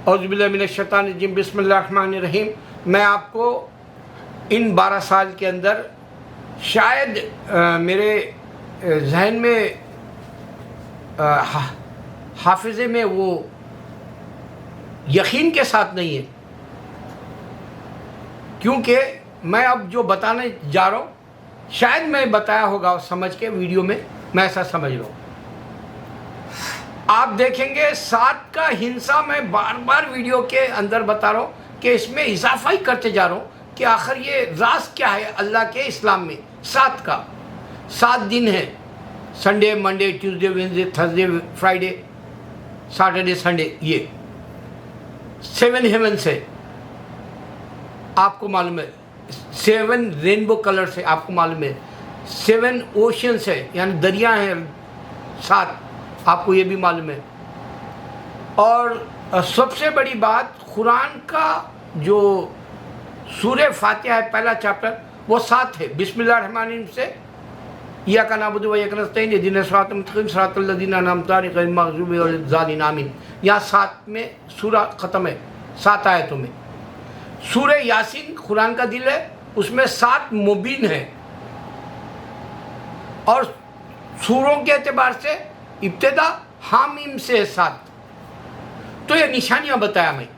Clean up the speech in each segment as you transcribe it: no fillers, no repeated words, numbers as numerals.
औज़ुबिल्लाहि मिनश्शैतानिर्रजीम बिस्मिल्लाहिर्रहमानिर्रहीम। मैं आपको इन 12 साल के अंदर शायद मेरे जहन में हाफिज़े में वो यकीन के साथ नहीं है, क्योंकि मैं अब जो बताने जा रहा हूँ शायद मैं बताया होगा समझ के वीडियो में, मैं ऐसा समझ रहा हूँ। आप देखेंगे 7 का हिंसा मैं बार बार वीडियो के अंदर बता रहा हूँ कि इसमें इजाफा ही करते जा रहा हूँ कि आखिर ये राज क्या है अल्लाह के इस्लाम में। 7 का 7 दिन है, Sunday, Monday, Tuesday, Wednesday, Thursday, Friday, Saturday, Sunday. ये 7 हेवंस है, आपको मालूम है। 7 रेनबो कलर से आपको मालूम है। 7 ओशंस है, यानी दरिया हैं 7, आपको ये भी मालूम है। और सबसे बड़ी बात, कुरान का जो सूरह फातिहा है पहला चैप्टर, वो 7 है। बिस्मिल्लाहिर्रहमानिर्रहीम से इय्याका नअबुदु व इय्याका नस्तईन इहदिना सिरातल मुस्तक़ीम सिरातल लज़ीना अनअमता अलैहिम गैरिल मग़ज़ूबि वलज़्ज़ालिमीन आमीन। यहाँ 7 में सूरा ख़त्म है, 7 आयतों में। सूरह यासीन कुरान का दिल है, उसमें 7 मुबीन है। और सूरों के एतबार से इब्तिदा हामीम से 7। तो ये निशानियाँ बताया मैं।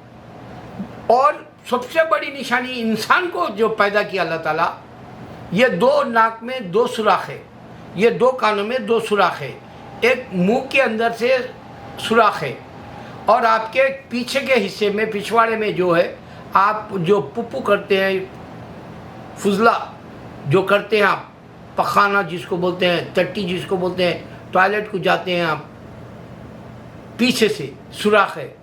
और सबसे बड़ी निशानी इंसान को जो पैदा किया अल्लाह ताला, ये 2 नाक में 2 सुराख है, ये 2 कानों में 2 सुराख है, एक मुंह के अंदर से सुराख है, और आपके पीछे के हिस्से में, पिछवाड़े में जो है, आप जो पुप्पू करते हैं, फुजला जो करते हैं आप, पखाना जिसको बोलते हैं, टट्टी जिसको बोलते हैं, टॉयलेट को जाते हैं आप, पीछे से सुराख है।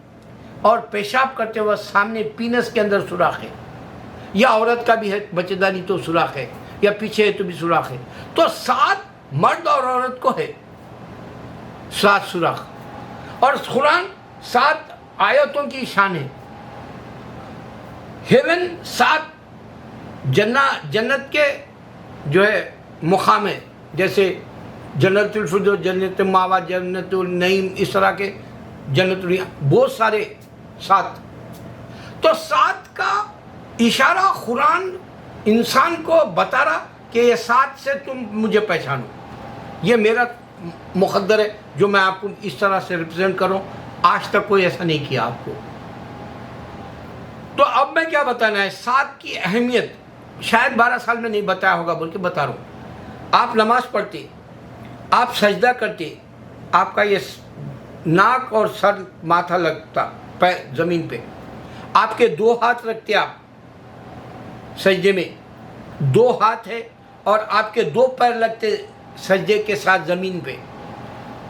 और पेशाब करते हुए सामने पीनस के अंदर सुराख है, या औरत का भी है बच्चेदानी तो सुराख है, या पीछे है तो भी सुराख है। तो 7 मर्द और औरत को है 7 सुराख। और कुरान 7 आयतों की शान है। हेवन 7 जन्नत के जो है मुकाम है, जैसे जन्नतुल फिरदौस, जन्नतुल मावा, जन्नतुल नईम, इस तरह के जन्नतुल, बहुत सारे 7। तो 7 का इशारा कुरान इंसान को बता रहा कि ये 7 से तुम मुझे पहचानो। ये मेरा मुक़द्दर है जो मैं आपको इस तरह से रिप्रेजेंट करूं। आज तक कोई ऐसा नहीं किया आपको। तो अब मैं क्या बताना है, 7 की अहमियत शायद 12 साल में नहीं बताया होगा, बल्कि बता रहा हूँ। आप नमाज पढ़ते, आप सजदा करते, आपका ये नाक और सर माथा लगता पैर ज़मीन पे, आपके 2 हाथ रखते आप सजदे में, 2 हाथ है, और आपके 2 पैर लगते सजदे के साथ ज़मीन पे,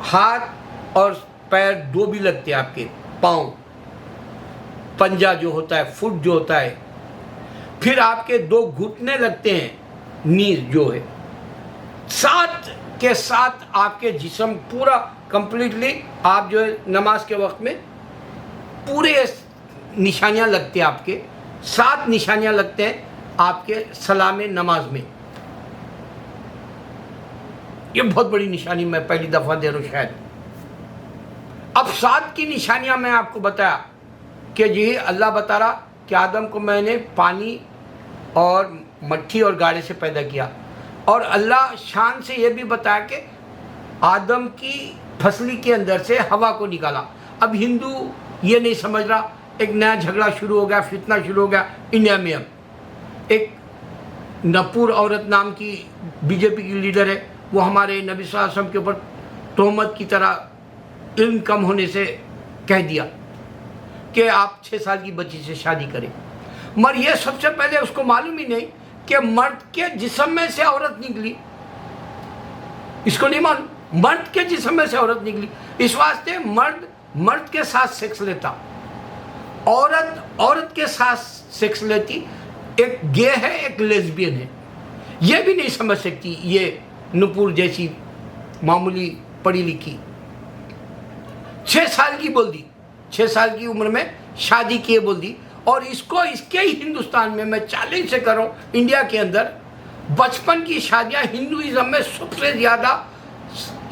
हाथ और पैर 2 भी लगते आपके, पाँव, पंजा जो होता है, फुट जो होता है। फिर आपके 2 घुटने लगते हैं, नीज जो है। 7 के साथ आपके जिस्म पूरा कंप्लीटली, आप जो है नमाज के वक्त में पूरे निशानियां लगती हैं आपके, 7 निशानियां लगते हैं आपके सलाम नमाज में। ये बहुत बड़ी निशानी मैं पहली दफ़ा दे रहा हूँ शायद। अब 7 की निशानियां मैं आपको बताया कि यही अल्लाह बता रहा कि आदम को मैंने पानी और मट्टी और गाड़े से पैदा किया। और अल्लाह शान से ये भी बताया कि आदम की फसली के अंदर से हवा को निकाला। अब हिंदू ये नहीं समझ रहा, एक नया झगड़ा शुरू हो गया, फितना शुरू हो गया इंडिया में। अब एक नपूर औरत नाम की बीजेपी की लीडर है, वो हमारे नबी सल्लल्लाहु अलैहि वसल्लम के ऊपर तोहमत की तरह इल्म कम होने से कह दिया कि आप 6 साल की बच्ची से शादी करें। मगर ये सबसे पहले उसको मालूम ही नहीं कि मर्द के जिस्म में से औरत निकली। इसको नहीं मालूम मर्द के जिस्म में से औरत निकली। इस वास्ते मर्द के साथ सेक्स लेता, औरत के साथ सेक्स लेती। एक गे है, एक लेस्बियन है। ये भी नहीं समझ सकती ये नुपुर जैसी मामूली पढ़ी लिखी। 6 साल की बोल दी, 6 साल की उम्र में शादी किए बोल दी। और इसको इसके ही हिंदुस्तान में मैं चैलेंज से कर रहा हूँ, इंडिया के अंदर बचपन की शादियाँ हिंदुइज्म में सबसे ज़्यादा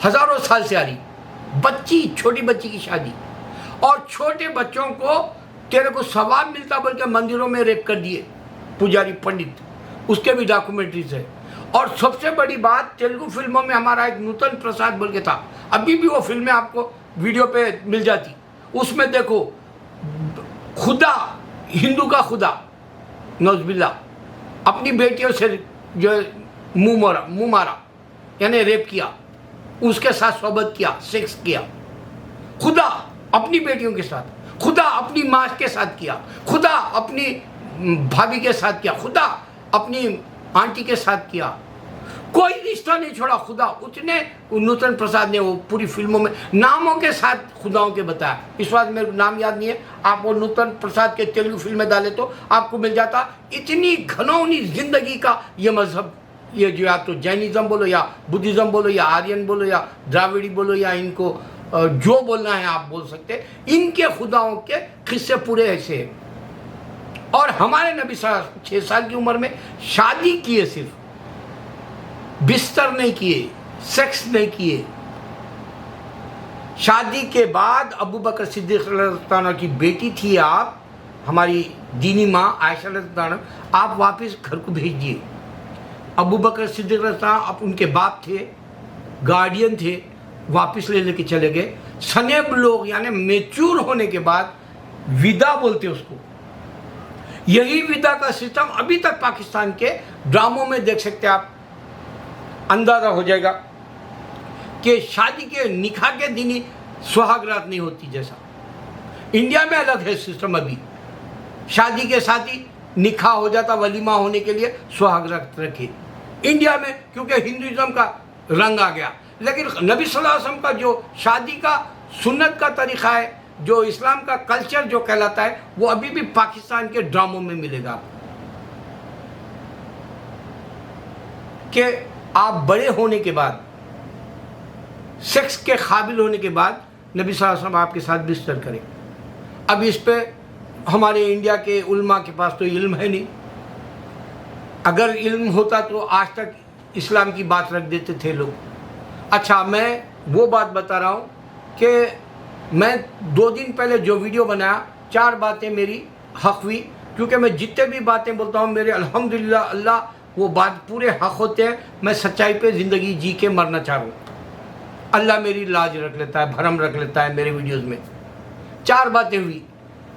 हज़ारों साल से आ रही। छोटी बच्ची की शादी, और छोटे बच्चों को तेरे को सवाब मिलता बोल के मंदिरों में रेप कर दिए पुजारी पंडित, उसके भी डॉक्यूमेंट्रीज है। और सबसे बड़ी बात, तेलुगु फिल्मों में हमारा एक नूतन प्रसाद बोल के था, अभी भी वो फिल्में आपको वीडियो पे मिल जाती, उसमें देखो खुदा, हिंदू का खुदा नौजबिल्ला अपनी बेटियों से जो मुंह मारा यानी रेप किया, उसके साथ सोबत किया, सेक्स किया। खुदा अपनी बेटियों के साथ, खुदा अपनी माँ के साथ किया, खुदा अपनी भाभी के साथ किया, खुदा अपनी आंटी के साथ किया, कोई रिश्ता नहीं छोड़ा खुदा। उसने नूतन प्रसाद ने वो पूरी फिल्मों में नामों के साथ खुदाओं के बताया। इस बात मेरे नाम याद नहीं है, आप वो नूतन प्रसाद के तेलुगु फिल्में डाले तो आपको मिल जाता। इतनी घनौनी जिंदगी का ये मजहब, ये जो या तो जैनिज्म बोलो या बुद्धिज्म बोलो या आर्यन बोलो या द्राविड़ी बोलो या इनको जो बोलना है आप बोल सकते, इनके खुदाओं के किस्से पूरे ऐसे हैं। और हमारे नबी 6 साल की उम्र में शादी किए, सिर्फ बिस्तर नहीं किए, सेक्स नहीं किए। शादी के बाद अबू बकर सिद्दीक रज़ियल्लाहु अन्हु की बेटी थी आप, हमारी दीनी माँ आयशा रज़ियल्लाहु अन्हा, आप वापस घर को भेज दिए। अबू बकर सिद्दीक रज़ियल्लाहु अन्हु, आप उनके बाप थे, गार्डियन थे, वापस ले लेके चले गए। सनेब लोग यानी मेच्योर होने के बाद विदा बोलते उसको, यही विदा का सिस्टम अभी तक पाकिस्तान के ड्रामों में देख सकते हैं आप, अंदाजा हो जाएगा कि शादी के निकाह के दिन ही सुहागरात नहीं होती जैसा। इंडिया में अलग है सिस्टम, अभी शादी के साथ ही निकाह हो जाता, वलीमा होने के लिए सुहागरात रखे इंडिया में, क्योंकि हिंदुइज्म का रंग आ गया। लेकिन नबी सल्लल्लाहु अलैहि वसल्लम का जो शादी का सुन्नत का तरीक़ा है, जो इस्लाम का कल्चर जो कहलाता है, वो अभी भी पाकिस्तान के ड्रामों में मिलेगा आपको। कि आप बड़े होने के बाद, सेक्स के काबिल होने के बाद नबी सल्लल्लाहु अलैहि वसल्लम आपके साथ बिस्तर करें। अब इस पे हमारे इंडिया के उलमा के पास तो इल्म है नहीं। अगर इल्म होता तो आज तक इस्लाम की बात रख देते थे लोग। अच्छा, मैं वो बात बता रहा हूँ कि मैं 2 दिन पहले जो वीडियो बनाया, 4 बातें मेरी हक हुई, क्योंकि मैं जितने भी बातें बोलता हूँ मेरे अल्हम्दुलिल्लाह अल्लाह वो बात पूरे हक होते हैं। मैं सच्चाई पे ज़िंदगी जी के मरना चाह रहा हूँ, अल्लाह मेरी लाज रख लेता है, भरम रख लेता है। मेरे वीडियोज़ में 4 बातें हुई।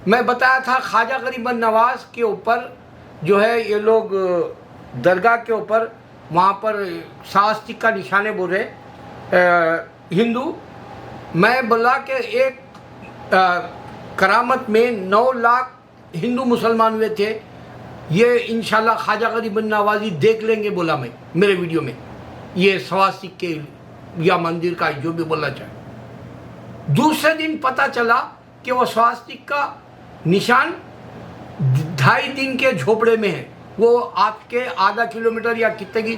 मैं बताया था ख्वाजा गरीबन नवाज़ के ऊपर जो है ये लोग दरगाह के ऊपर वहाँ पर सास्तिक का निशाने बोल रहे हिंदू। मैं बोला कि एक करामत में 9 लाख हिंदू मुसलमान हुए थे, ये इंशाल्लाह ख्वाजा गरीबन नवाज़ी देख लेंगे, बोला मैं मेरे वीडियो में, ये स्वास्तिक के या मंदिर का जो भी बोलना चाहे। दूसरे दिन पता चला कि वो स्वास्तिक का निशान 2.5 दिन के झोपड़े में है, वो आपके आधा किलोमीटर या कितने की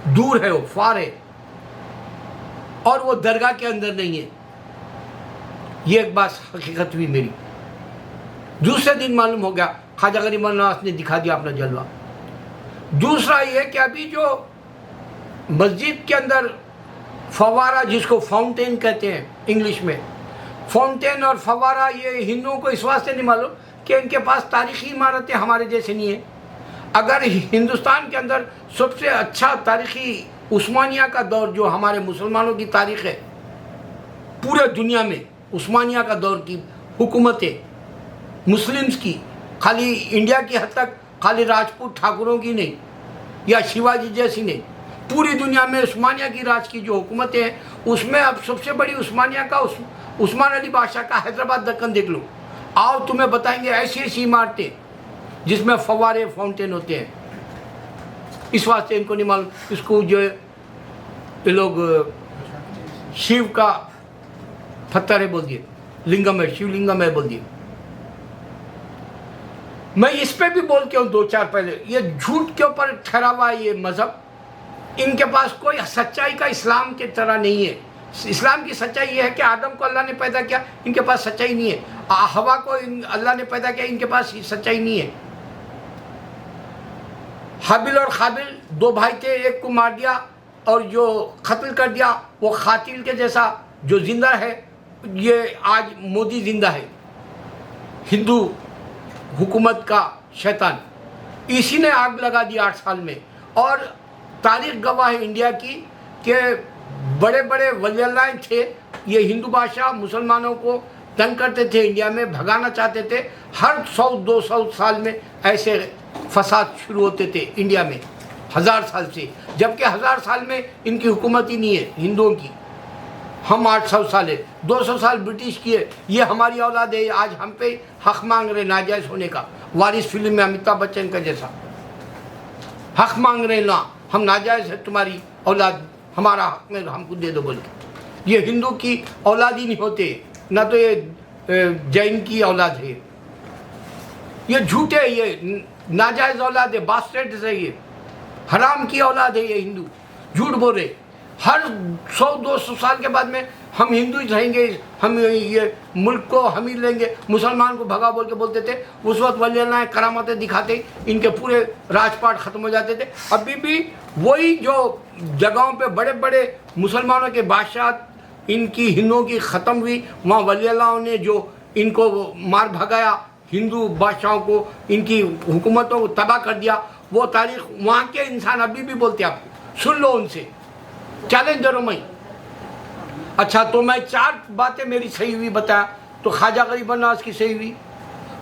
दूर है, वो फार है, और वो दरगाह के अंदर नहीं है। ये एक बात हकीकत हुई मेरी। दूसरे दिन मालूम हो गया, ख्वाजा गरीबन नवाज़ ने दिखा दिया अपना जलवा। दूसरा ये कि अभी जो मस्जिद के अंदर फवारा, जिसको फाउंटेन कहते हैं इंग्लिश में, फाउंटेन और फवारा, ये हिंदुओं को इस वास्ते नहीं मालूम कि इनके पास तारीख़ी इमारतें हमारे जैसे नहीं है। अगर हिंदुस्तान के अंदर सबसे अच्छा तारीख़ी उस्मानिया का दौर, जो हमारे मुसलमानों की तारीख़ है पूरे दुनिया में, उस्मानिया का दौर की हुकूमतें मुस्लिम्स की, खाली इंडिया की हद तक खाली राजपूत ठाकुरों की नहीं या शिवाजी जैसी नहीं, पूरी दुनिया में उस्मानिया की राज की जो हुकूमतें हैं, उसमें अब सबसे बड़ी उस्मानिया का उस्मान अली बादशाह का हैदराबाद दक्कन देख लो। आओ तुम्हें बताएंगे ऐसी ऐसी इमारतें जिसमें फव्वारे फाउंटेन होते हैं। इस वास्ते इनको नहीं मालूम, इसको जो ये लोग शिव का पत्थर है बोल दिए, लिंगम है, शिवलिंगम है बोल दिए। मैं इस पे भी बोल के हूँ 2-4 पहले, ये झूठ के ऊपर ठहरा हुआ ये मज़हब, इनके पास कोई सच्चाई का इस्लाम की तरह नहीं है। इस्लाम की सच्चाई ये है कि आदम को अल्लाह ने पैदा किया, इनके पास सच्चाई नहीं है। हवा को अल्लाह ने पैदा किया, इनके पास सच्चाई नहीं है। हाबिल और खाबिल 2 भाई थे, एक को मार दिया और जो कत्ल कर दिया वो कातिल के जैसा जो जिंदा है, ये आज मोदी जिंदा है। हिंदू हुकूमत का शैतान, इसी ने आग लगा दी 8 साल में। और तारीख गवाह है इंडिया की कि बड़े बड़े वलियल्लाह थे, ये हिंदू बादशाह मुसलमानों को तंग करते थे, इंडिया में भगाना चाहते थे। हर 100-200 साल में ऐसे फसाद शुरू होते थे इंडिया में, 1000 साल से, जबकि 1000 साल में इनकी हुकूमत ही नहीं है हिंदुओं की। हम 800 साल है, 200 साल ब्रिटिश की है, ये हमारी औलाद है, आज हम पे हक मांग रहे नाजायज़ होने का। वारिस फिल्म में अमिताभ बच्चन का जैसा हक मांग रहे ना, हम नाजायज़ है, तुम्हारी औलाद हमारा हक में हमको दे दो बोल के। ये हिंदू की औलाद ही नहीं होते, ना तो ये जैन की औलाद है, ये झूठे, ये नाजायज़ औलाद है, बास्टर्ड है, ये हराम की औलाद है, ये हिंदू झूठ बोल रहे। हर 100-200 साल के बाद में हम हिंदू ही रहेंगे, हम ये मुल्क को हम ही लेंगे, मुसलमान को भगा बोल के बोलते थे। उस वक्त वलियल्लाह करामतें दिखाते, इनके पूरे राजपाट ख़त्म हो जाते थे। अभी भी वही जो जगहों पे बड़े बड़े मुसलमानों के बादशाह इनकी हिंदुओं की ख़त्म हुई, वहाँ वलियल्लाह ने जो इनको मार भगाया, हिंदू बादशाहों को, इनकी हुकूमतों को तबाह कर दिया, वो तारीख़ वहाँ के इंसान अभी भी बोलते हैं। आपको सुन लो उनसे, चैलेंज करो मैं। अच्छा, तो मैं 4 बातें मेरी सही हुई बताया, तो ख्वाजा गरीब नवाज की सही हुई।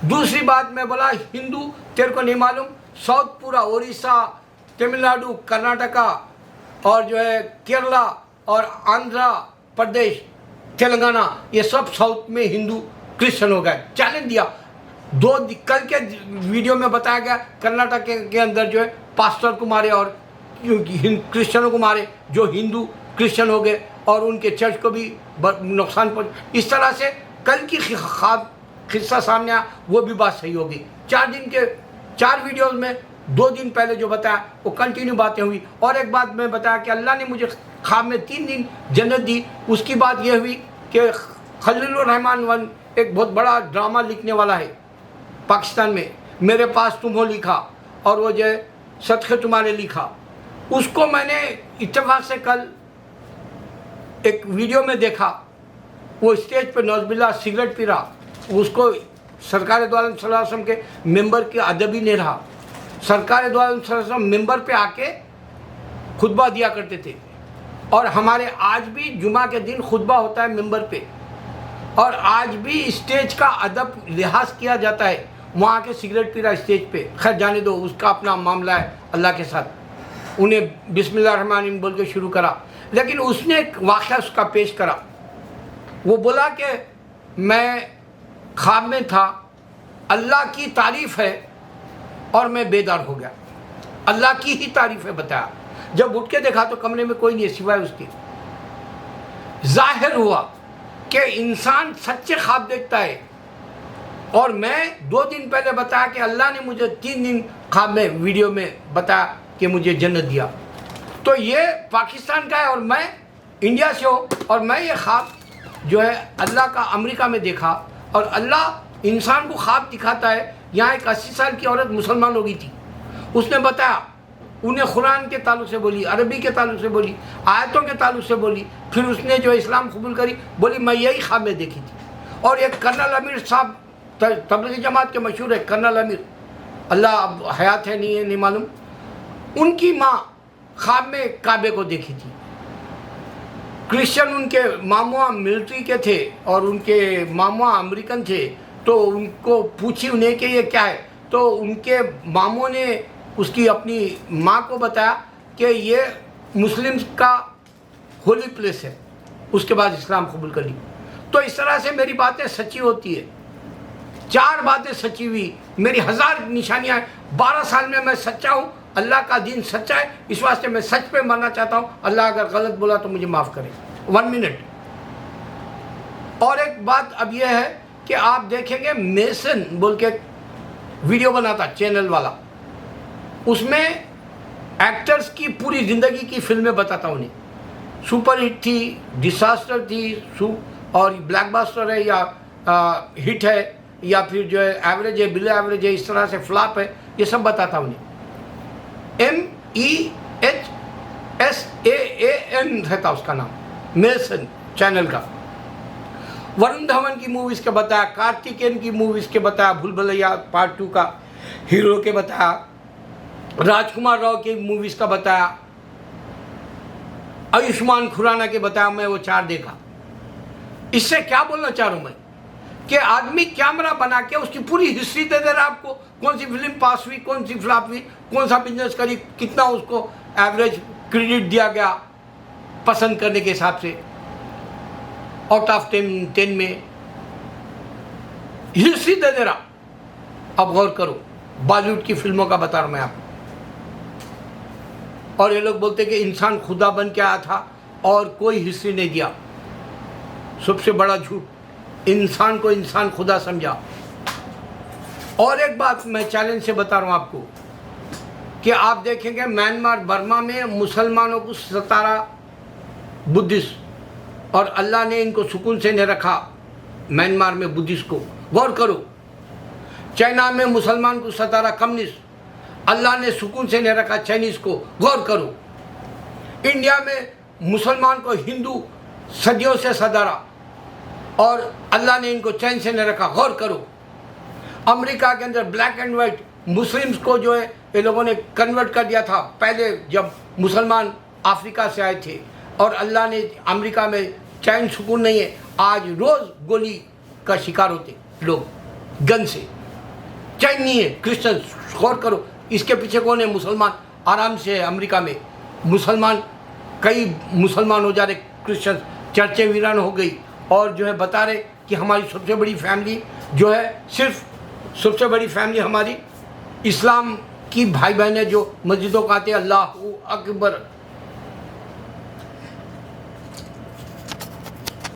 दूसरी बात मैं बोला हिंदू तेरे को नहीं मालूम, साउथ पूरा उड़ीसा, तमिलनाडु, कर्नाटका और जो है केरला और आंध्र प्रदेश, तेलंगाना, ये सब साउथ में हिंदू क्रिश्चियन हो गए। चैलेंज दिया। कल के वीडियो में बताया गया कर्नाटक के अंदर जो है पास्टर को मारे और क्रिश्चियनों को मारे, जो हिंदू क्रिश्चियन हो गए, और उनके चर्च को भी नुकसान पहुंचा। इस तरह से कल की किस्सा सामने आया, वो भी बात सही होगी। 4 दिन के 4 वीडियोज़ में 2 दिन पहले जो बताया वो कंटिन्यू बातें हुई। और एक बात मैं बताया कि अल्लाह ने मुझे ख्वाब में 3 दिन जन्नत दी। उसकी बात यह हुई कि खलीलुर रहमान एक बहुत बड़ा ड्रामा लिखने वाला है पाकिस्तान में, मेरे पास तुम हो लिखा, और वो जो है सदक़े तुम्हारे लिखा। उसको मैंने इत्तेफाक से कल एक वीडियो में देखा, वो स्टेज पे नौज़बिल्ला सिगरेट पी रहा। उसको सरकार दो आलम सल्लल्लाहु अलैहि वसल्लम के मेंबर के अदब ही नहीं रहा। सरकार दो आलम सल्लल्लाहु अलैहि वसल्लम मेंबर पे आके खुतबा दिया करते थे, और हमारे आज भी जुमा के दिन खुतबा होता है मेंबर पे, और आज भी स्टेज का अदब लिहाज किया जाता है। वहाँ आके सिगरेट पी रहा स्टेज पे। खैर जाने दो, उसका अपना मामला है अल्लाह के साथ। उन्हें बिस्मिल्लाह रहमान रहीम बोल के शुरू करा, लेकिन उसने एक वाक़या उसका पेश करा। वो बोला कि मैं ख्वाब में था, अल्लाह की तारीफ़ है और मैं बेदार हो गया। अल्लाह की ही तारीफ़ है बताया। जब उठ के देखा तो कमरे में कोई नहीं है सिवाय उसके। जाहिर हुआ कि इंसान सच्चे ख्वाब देखता है, और मैं 2 दिन पहले बताया कि अल्लाह ने मुझे 3 दिन ख्वाब में वीडियो में बताया कि मुझे जन्नत दिया। तो ये पाकिस्तान का है और मैं इंडिया से हूँ, और मैं ये ख्वाब जो है अल्लाह का अमेरिका में देखा, और अल्लाह इंसान को ख्वाब दिखाता है। यहाँ एक 80 साल की औरत मुसलमान हो गई थी, उसने बताया, उन्हें कुरान के ताल्लुक़ से बोली, अरबी के ताल्लुक़ से बोली, आयतों के ताल्लुक़ से बोली, फिर उसने जो इस्लाम कबूल करी, बोली मैं यही ख्वाब में देखी थी। और एक कर्नल अमीर साहब तबलीगी जमात के मशहूर है, कर्नल अमीर, अल्लाह अब हयात है नहीं है नहीं मालूम, उनकी माँ ख्वाब में काबे को देखी थी। क्रिश्चियन उनके मामुआ मिलिट्री के थे और उनके मामुआ अमेरिकन थे, तो उनको पूछी उन्हें कि ये क्या है, तो उनके मामों ने उसकी अपनी माँ को बताया कि ये मुस्लिम्स का होली प्लेस है। उसके बाद इस्लाम कबूल कर ली। तो इस तरह से मेरी बातें सच्ची होती है। 4 बातें सच्ची हुई, मेरी 1000 निशानियाँ हैं। 12 साल में मैं सच्चा हूँ, अल्लाह का दीन सच्चा है, इस वास्ते मैं सच पे मरना चाहता हूँ। अल्लाह अगर गलत बोला तो मुझे माफ़ करे। 1 मिनट। और एक बात अब यह है कि आप देखेंगे मेसन बोल के वीडियो बनाता चैनल वाला, उसमें एक्टर्स की पूरी ज़िंदगी की फिल्में बताता उन्हें। सुपर हिट थी, डिसास्टर थी, और ब्लैकबस्टर है या हिट है, या फिर जो है एवरेज है, बिलो एवरेज है, इस तरह से फ्लॉप है, ये सब बताता उन्हें। MEHSAAN रहता उसका नाम, मेसन चैनल का। वरुण धवन की मूवीज़ के बताया, कार्तिकेयन की मूवीज़ के बताया, भूल भुलैया पार्ट 2 का हीरो के बताया, राजकुमार राव की मूवीज़ का बताया, आयुष्मान खुराना के बताया। मैं वो 4 देखा। इससे क्या बोलना चाह रहा हूँ मैं कि आदमी कैमरा बना के उसकी पूरी हिस्ट्री दे दे रहा है आपको, कौन सी फिल्म पास हुई, कौन सी फ्लॉप हुई, कौन सा बिजनेस करी, कितना उसको एवरेज क्रेडिट दिया गया पसंद करने के हिसाब से, आउट ऑफ 10 में हिस्ट्री दे दे रहा। अब गौर करो, बॉलीवुड की फिल्मों का बता रहा हूँ मैं आपको। और ये लोग बोलते कि इंसान खुदा बन के आया था और कोई हिस्ट्री नहीं दिया। सबसे बड़ा झूठ, इंसान को इंसान खुदा समझा। और एक बात मैं चैलेंज से बता रहा हूँ आपको कि आप देखेंगे म्यांमार बर्मा में मुसलमानों को सता रहा बुद्धिस्ट, और अल्लाह ने इनको सुकून से नहीं रखा म्यांमार में बुद्धिस्ट को। गौर करो, चाइना में मुसलमान को सता रहा कम्युनिस्ट, अल्लाह ने सुकून से नहीं रखा चाइनीज़ को। गौर करो, इंडिया में मुसलमान को हिंदू सदियों से सता रहा और अल्लाह ने इनको चैन से नहीं रखा। गौर करो, अमेरिका के अंदर ब्लैक एंड वाइट मुस्लिम्स को जो है ये लोगों ने कन्वर्ट कर दिया था पहले जब मुसलमान अफ्रीका से आए थे, और अल्लाह ने अमेरिका में चैन सुकून नहीं है। आज रोज़ गोली का शिकार होते लोग, गन से, चैन नहीं है। क्रिश्चियन, गौर करो, इसके पीछे कौन है? मुसलमान आराम से अमेरिका में मुसलमान, कई मुसलमान हो जा रहे, क्रिश्चियन चर्चें वीरान हो गई, और जो है बता रहे कि हमारी सबसे बड़ी फैमिली जो है, सिर्फ सबसे बड़ी फैमिली हमारी इस्लाम की भाई बहन है जो मस्जिदों का आते हैं, अल्लाह अकबर